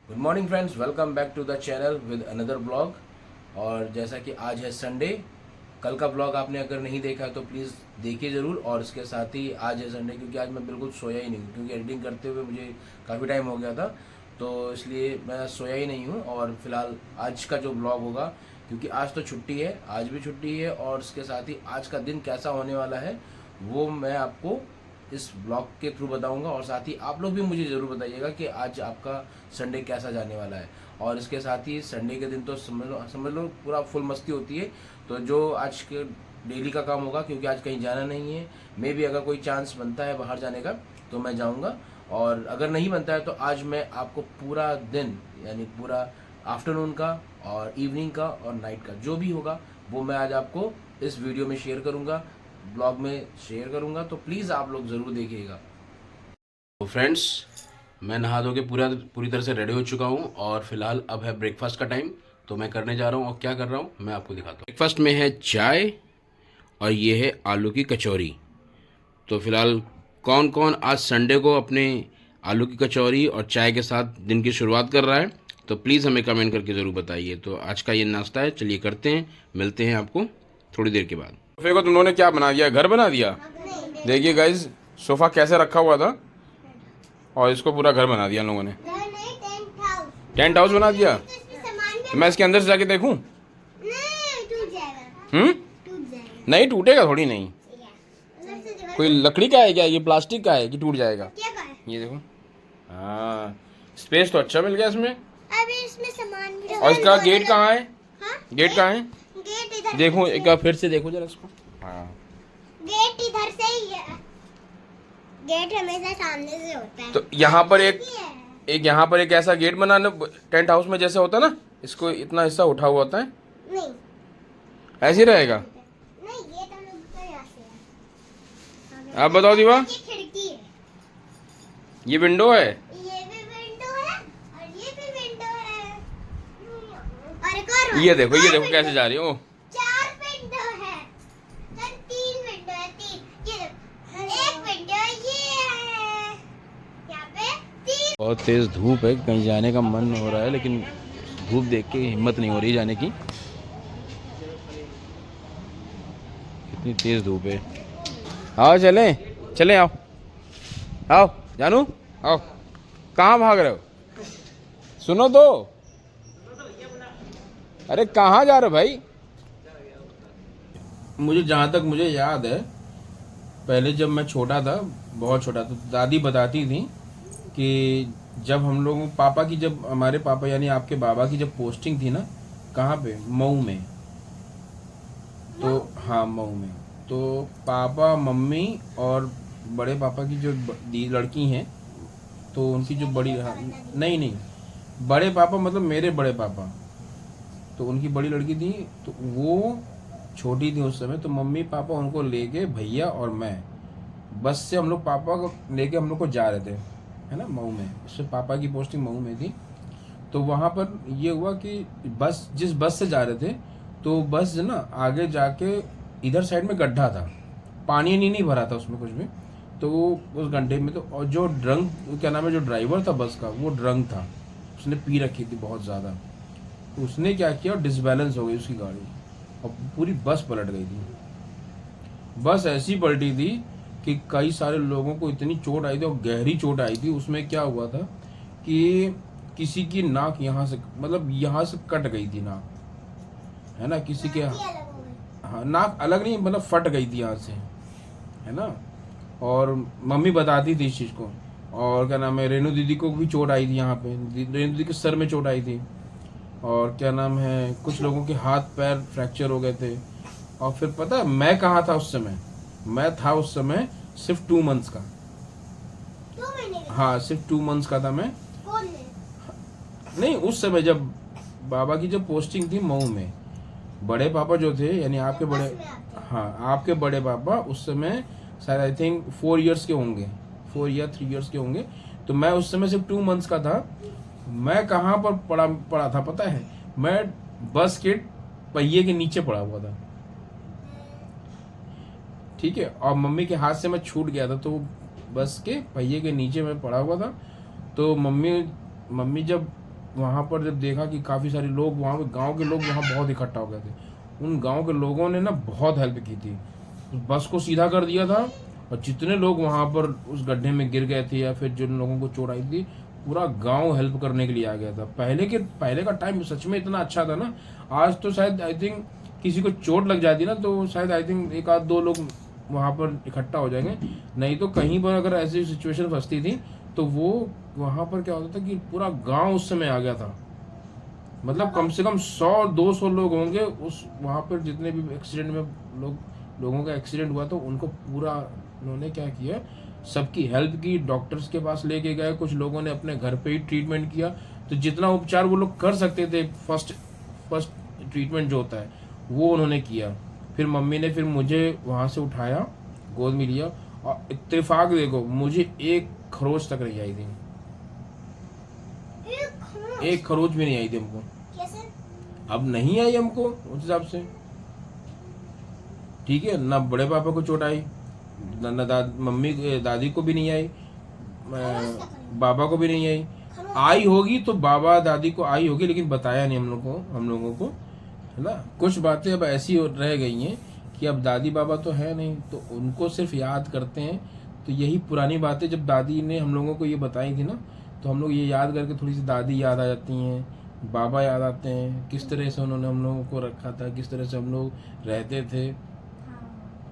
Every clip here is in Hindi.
Good morning friends, welcome back to the channel with another blog. और जैसा कि आज है संडे, कल का ब्लॉग आपने अगर नहीं देखा है तो प्लीज़ देखिए ज़रूर। और इसके साथ ही आज है संडे, क्योंकि आज मैं बिल्कुल सोया ही नहीं हूँ, क्योंकि एडिटिंग करते हुए मुझे काफ़ी टाइम हो गया था, तो इसलिए मैं सोया ही नहीं हूँ। और फिलहाल आज का जो ब्लॉग होगा, क्योंकि आज तो छुट्टी है, आज भी छुट्टी है, और इसके साथ ही आज का दिन कैसा होने वाला है वो मैं आपको इस ब्लॉग के थ्रू बताऊंगा। और साथ ही आप लोग भी मुझे ज़रूर बताइएगा कि आज आपका संडे कैसा जाने वाला है। और इसके साथ ही संडे के दिन तो समझ लो पूरा फुल मस्ती होती है। तो जो आज के डेली का काम होगा, क्योंकि आज कहीं जाना नहीं है, मे भी अगर कोई चांस बनता है बाहर जाने का तो मैं जाऊंगा, और अगर नहीं बनता है तो आज मैं आपको पूरा दिन, यानी पूरा आफ्टरनून का और इवनिंग का और नाइट का जो भी होगा वो मैं आज आपको इस वीडियो में शेयर करूंगा, ब्लॉग में शेयर करूंगा। तो प्लीज़ आप लोग ज़रूर देखिएगा। तो फ्रेंड्स, मैं नहा धो के पूरी तरह से रेडी हो चुका हूँ, और फिलहाल अब है ब्रेकफास्ट का टाइम। तो मैं करने जा रहा हूँ, और क्या कर रहा हूँ मैं आपको दिखाता हूँ। ब्रेकफास्ट में है चाय, और ये है आलू की कचौरी। तो फिलहाल कौन कौन आज संडे को अपने आलू की कचौरी और चाय के साथ दिन की शुरुआत कर रहा है, तो प्लीज़ हमें कमेंट करके ज़रूर बताइए। तो आज का ये नाश्ता है, चलिए करते हैं, मिलते हैं आपको थोड़ी देर के बाद। सोफे को तुम लोगों ने क्या बना दिया, घर बना दिया। देखिए गाइज, सोफ़ा कैसे रखा हुआ था और इसको पूरा घर बना दिया लोगों ने। टेंट हाउस बना दिया। तो मैं इसके अंदर से जाके देखूं? नहीं टूटेगा, थोड़ी नहीं। कोई लकड़ी का है क्या, ये प्लास्टिक का है कि टूट जाएगा? ये देखो, हाँ स्पेस तो अच्छा मिल गया इसमें। अभी इसमें सामान भी और इसका गेट कहाँ है? हाँ? गेट कहाँ है? गेट इधर देखो एक बार फिर से देखो जरा इसको। हाँ, गेट इधर से ही है। गेट हमेशा सामने से होता है। तो यहाँ पर एक यहाँ पर एक ऐसा गेट बनाना टेंट हाउस में जैसे होता है ना, इसको इतना हिस्सा उठा हुआ होता है, नहीं ऐसे ही रहेगा। नहीं, गेट हम लोग का यहाँ से है। आप बताओ दीवा। ये खिड़की है, ये विंडो है। ये भी विंडो है और ये भी विंडो है। और एक और ये देखो window कैसे जा रही हो। 4 विंडो है, 3 विंडो है, 3 ये देखो, एक विंडो ये है, यहाँ पे 3। बहुत तेज धूप है, कहीं जाने का मन हो रहा है, लेकिन धूप देख के हिम्मत नहीं हो रही जाने की। कितनी तेज धूप है। आओ चलें, चलें, आओ आओ जानू, आओ। कहाँ भाग रहे हो? सुनो तो, अरे कहाँ जा रहे हो भाई? मुझे जहाँ तक मुझे याद है, पहले जब मैं छोटा था, बहुत छोटा, तो दादी बताती थी कि जब हम लोगों पापा की, जब हमारे पापा यानी आपके बाबा की जब पोस्टिंग थी ना, कहाँ पे, मऊ में। तो हाँ मऊ में, तो पापा मम्मी और बड़े पापा की जो दी लड़की हैं, तो उनकी जो बड़ी, हाँ, नहीं नहीं, बड़े पापा मतलब मेरे बड़े पापा, तो उनकी बड़ी लड़की थी, तो वो छोटी थी उस समय। तो मम्मी पापा उनको लेके, भैया और मैं, बस से हम लोग पापा को लेके हम लोग को जा रहे थे, है ना, मऊ में। उससे पापा की पोस्टिंग मऊ में थी। तो वहाँ पर ये हुआ कि जिस बस से जा रहे थे, तो बस ना आगे जाके इधर साइड में गड्ढा था, पानी नहीं भरा था उसमें कुछ भी। तो उस गड्ढे में, तो और जो ड्रंक, क्या नाम है, जो ड्राइवर था बस का, वो ड्रंक था, उसने पी रखी थी बहुत ज़्यादा। तो उसने क्या किया, डिसबैलेंस हो गई उसकी गाड़ी, और पूरी बस पलट गई थी। बस ऐसी पलटी थी कि कई सारे लोगों को इतनी चोट आई थी, और गहरी चोट आई थी। उसमें क्या हुआ था कि किसी की नाक यहाँ से, मतलब यहाँ से कट गई थी नाक, है ना, किसी के, हाँ नाक अलग नहीं, मतलब फट गई थी यहाँ से, है ना। और मम्मी बताती थी इस चीज़ को। और क्या नाम है, रेणु दीदी को भी चोट आई थी यहाँ पे, रेणु दीदी के सर में चोट आई थी। और क्या नाम है, कुछ लोगों के हाथ पैर फ्रैक्चर हो गए थे। और फिर पता है मैं कहाँ था उस समय? मैं था उस समय सिर्फ 2 मंथ्स का। हाँ सिर्फ 2 मंथ्स का था मैं। नहीं, उस समय जब बाबा की जब पोस्टिंग थी मऊ में, बड़े पापा जो थे, यानी आपके बड़े, हाँ आपके बड़े पापा उस समय शायद आई थिंक 4 इयर्स के होंगे, 4 या 3 इयर्स के होंगे। तो मैं उस समय सिर्फ 2 मंथ्स का था। मैं कहाँ पर पड़ा था पता है? मैं बस के पहिए के नीचे पड़ा हुआ था, ठीक है। और मम्मी के हाथ से मैं छूट गया था, तो बस के पहिए के नीचे मैं पड़ा हुआ था। तो मम्मी जब वहाँ पर जब देखा कि काफ़ी सारे लोग वहाँ पे, गांव के लोग वहाँ बहुत इकट्ठा हो गए थे, उन गांव के लोगों ने ना बहुत हेल्प की थी। उस बस को सीधा कर दिया था, और जितने लोग वहाँ पर उस गड्ढे में गिर गए थे या फिर जिन लोगों को चोट आई थी, पूरा गांव हेल्प करने के लिए आ गया था। पहले का टाइम सच में इतना अच्छा था ना। आज तो शायद आई थिंक किसी को चोट लग जाती ना तो शायद आई थिंक एक आध दो लोग वहाँ पर इकट्ठा हो जाएंगे, नहीं तो कहीं पर अगर ऐसी सिचुएशन फंसती थी तो वो वहाँ पर क्या होता था कि पूरा गांव उस समय आ गया था। मतलब कम से कम 100-200 लोग होंगे उस वहाँ पर, जितने भी एक्सीडेंट में लोगों का एक्सीडेंट हुआ तो उनको पूरा उन्होंने क्या किया, सबकी हेल्प की, डॉक्टर्स के पास लेके गए, कुछ लोगों ने अपने घर पे ही ट्रीटमेंट किया। तो जितना उपचार वो लोग कर सकते थे, फर्स्ट ट्रीटमेंट जो होता है वो उन्होंने किया। फिर मम्मी ने फिर मुझे वहाँ से उठाया, गोद में लिया, और इत्तेफाक देखो मुझे एक खरोच तक नहीं आई थी, एक खरोच भी नहीं आई थी हमको। कैसे? अब नहीं आई हमको उस हिसाब से, ठीक है ना। बड़े पापा को चोट आई, न मम्मी दादी को भी नहीं आई, बाबा को भी नहीं आई। आई होगी तो बाबा दादी को आई होगी, लेकिन बताया नहीं हम लोगों को, है ना। कुछ बातें अब ऐसी रह गई हैं कि अब दादी बाबा तो है नहीं, तो उनको सिर्फ याद करते हैं। तो यही पुरानी बातें जब दादी ने हम लोगों को ये बताई थी ना, तो हम लोग ये याद करके थोड़ी सी दादी याद आ जाती हैं, बाबा याद आते हैं, किस तरह से उन्होंने हम लोगों को रखा था, किस तरह से हम लोग रहते थे।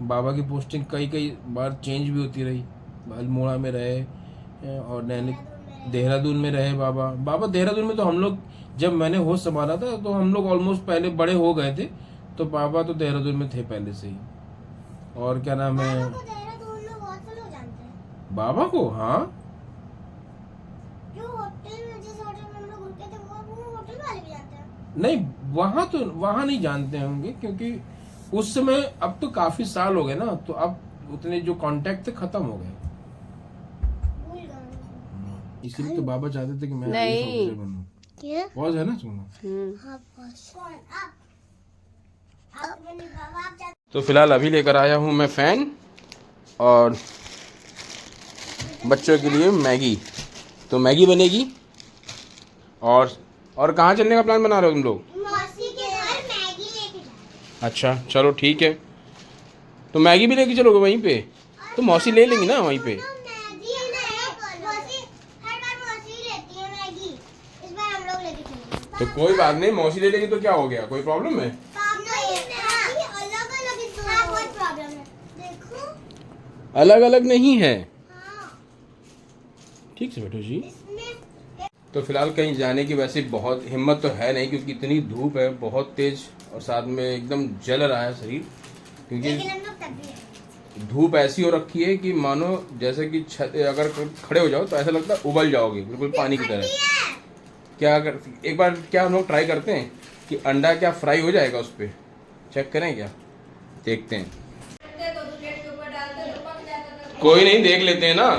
बाबा की पोस्टिंग कई बार चेंज भी होती रही, अल्मोड़ा में रहे और देहरादून में रहे। बाबा देहरादून में तो हम लोग, जब मैंने होश संभाला था तो हम लोग ऑलमोस्ट पहले बड़े हो गए थे, तो बाबा तो देहरादून में थे पहले से ही। और क्या नाम है देहरादून में बहुत से लोग जानते हैं बाबा को। हाँ, जो होटल में, जिस होटल में हम लोग रुके थे वो होटल वाले भी जानते हैं। नहीं, वहाँ नहीं जानते होंगे, क्योंकि उस समय, अब तो काफी साल हो गए ना, तो अब उतने जो कांटेक्ट थे खत्म हो गए। भूल गए। इसलिए तो बाबा चाहते थे कि मैं नहीं। पुलिस ऑफिसर बनूं। क्या? पॉज है ना, सुनो। हाँ बस। कौन? आप बने बाबा, आप जानते तो फिलहाल अभी लेकर आया हूँ मैं फैन और बच्चों के लिए मैगी। तो मैगी बनेगी, और कहाँ चलने का प्लान बना रहे हो तुम लोग? मौसी के घर मैगी लेके जाए। अच्छा चलो ठीक है, तो मैगी भी लेके चलोगे वहीं पे? तो मौसी ले लेंगी ना वहीं पे। मैगी नहीं, मौसी हर बार मौसी ही लेती है मैगी, इस बार हम लोग लेके चलेंगे। तो कोई बात नहीं, मौसी ले लेगी तो क्या हो गया, कोई प्रॉब्लम है? अलग-अलग बहुत प्रॉब्लम है, देखो। अलग अलग नहीं है, हाँ, ठीक से बैठो जी। इसमें तो फिलहाल कहीं जाने की वैसे बहुत हिम्मत तो है नहीं, क्योंकि इतनी धूप है बहुत तेज, और साथ में एकदम जल रहा है शरीर, क्योंकि लेकिन हम लोग तब भी हैं। धूप ऐसी हो रखी है कि मानो जैसे कि छत अगर खड़े हो जाओ तो ऐसा लगता है उबल जाओगे, बिल्कुल पानी की तरह। क्या अगर एक बार क्या हम लोग ट्राई करते हैं कि अंडा क्या फ्राई हो जाएगा उस पर, चेक करें क्या, देखते हैं। कोई नहीं, देख लेते हैं ना,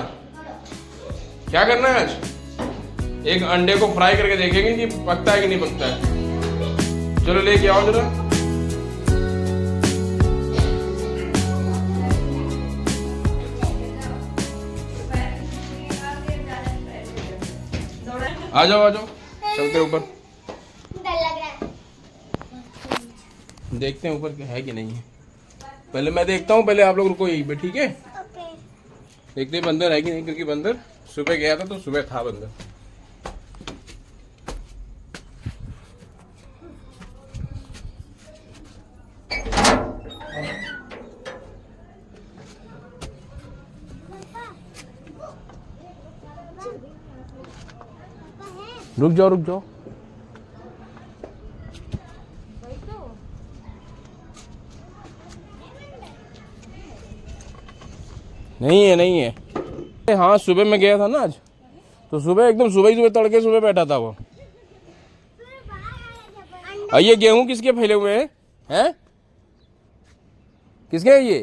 क्या करना है आज। एक अंडे को फ्राई करके देखेंगे कि पकता है कि नहीं पकता है। चलो लेके आओ जरा। आ जाओ चलते ऊपर, डर लग रहा है। देखते हैं ऊपर क्या है कि नहीं है। पहले मैं देखता हूँ, पहले आप लोग रुको यहीं पे, ठीक है? ओके। देखते हैं बंदर है कि नहीं, क्योंकि बंदर सुबह गया था तो सुबह था बंदर। रुक जाओ नहीं है। हाँ सुबह मैं गया था ना आज, तो सुबह एकदम सुबह तड़के सुबह बैठा था वो। और ये गेहूं किसके फैले हुए हैं? किसके है ये?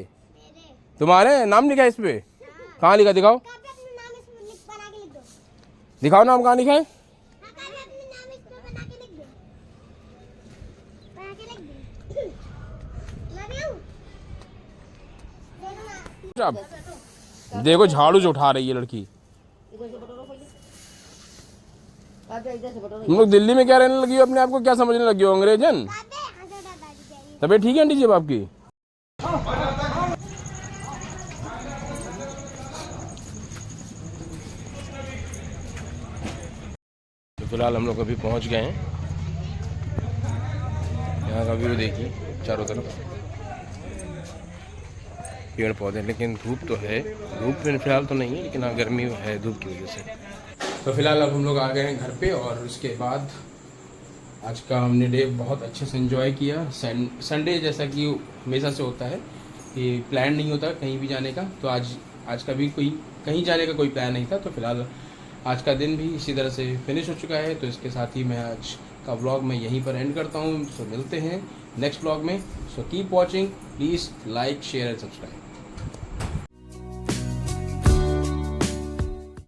तुम्हारे नाम लिखा है इस पे? कहाँ लिखा, दिखाओ दिखाओ नाम कहाँ लिखा है। अब देखो झाड़ू जो उठा रही है लड़की। तुम लोग दिल्ली में क्या रहने लगी हो, अपने आप को क्या समझने लगी हो, अंग्रेजन? तबीयत ठीक है आंटी जी अब आपकी? तो फिलहाल हम लोग अभी पहुंच गए हैं। यहाँ का व्यू देखिए चारों तरफ पेड़ पौधे, लेकिन धूप तो है, धूप में फिलहाल तो नहीं है, लेकिन हाँ गर्मी है धूप की वजह से। तो फिलहाल अब हम लोग आ गए हैं घर पे, और उसके बाद आज का हमने डे बहुत अच्छे से एंजॉय किया। संडे जैसा कि हमेशा से होता है कि प्लान नहीं होता कहीं भी जाने का, तो आज का भी कोई कहीं जाने का कोई प्लान नहीं था। तो फिलहाल आज का दिन भी इसी तरह से फिनिश हो चुका है। तो इसके साथ ही मैं आज का व्लॉग मैं यहीं पर एंड करता हूँ। सो मिलते हैं नेक्स्ट व्लॉग में। So keep watching, please like share and subscribe.